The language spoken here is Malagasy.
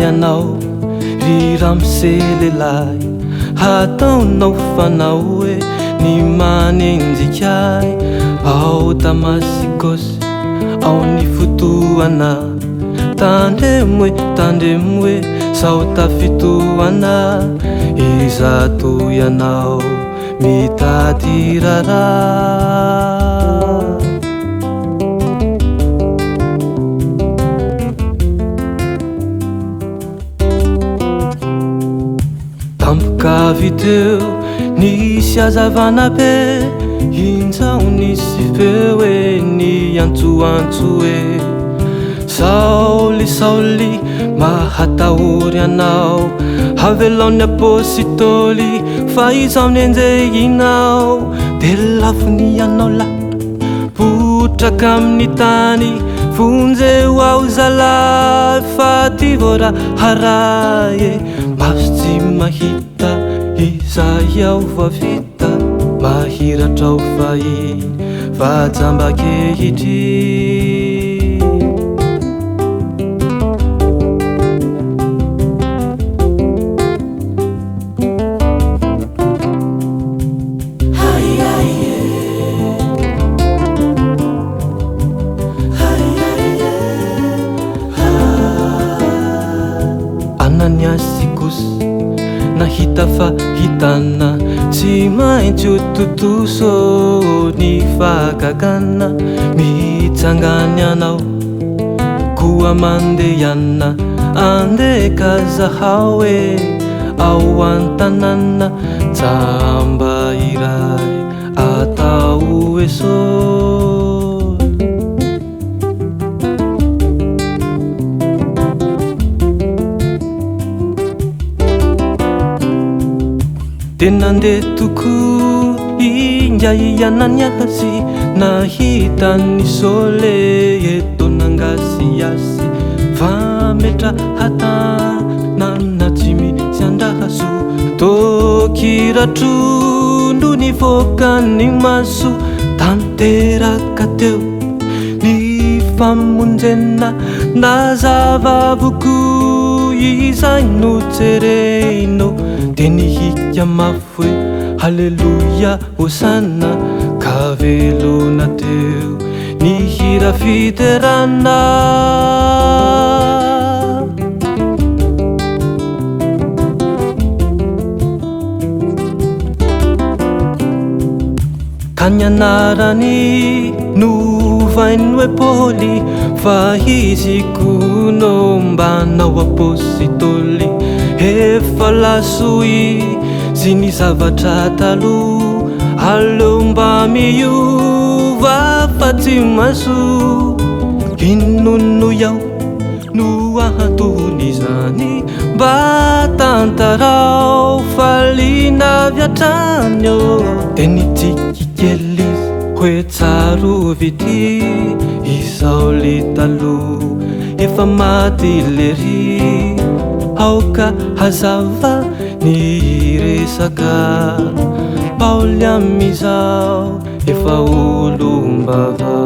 Ianao riramselelay hataonao fanao hoe ny manenjikay ao Damasikosy ao ny fotoana tandremo hoe sao tafitoana izato ianao mitady rarà tampoka teo nisy hazavana be inzao nisy feo hoe ny antsoantso hoe Sauli mahatahory anao havelaony apôstôly fa izao nenjehinao de lavony anao la potraka amin'ny tany vonjeo ao zalahy fa ty vôra haraye maso tsy mahita izay ao vavita mahiratra ao fahiny vajambakehitry Ananiasikosy nahita fa hitana tsy maintsy ho totoso ny fahagagana mitsangany anao koa mandehana andeka zahao hoe ao an-tanàna tsamba iray atao hoe tena ndeha toko indray Ananiasy nahita ny Saoly eto nangasiasy fa metrahatana tsy misy andraso tokiratrondro nivoaka ny maso tanteraka teo ny famonjena na zavavoko izay nojereno de nihika mafy hoe halleluia hosana ka velona teo ny hira fiterana ka ny anarany novainy hoe Paoly fa izy kono mbanao apôstôly efa lasoy sy ny zavatra taloha aleo mba miova fa tsy maso inono iaho no ahatony zany mba tantarao falina viatrany de nitiky kely hoe tsaro vity Saoly taloha efa maty lery aoka hazava ny resaka Paoly amizao efa olombava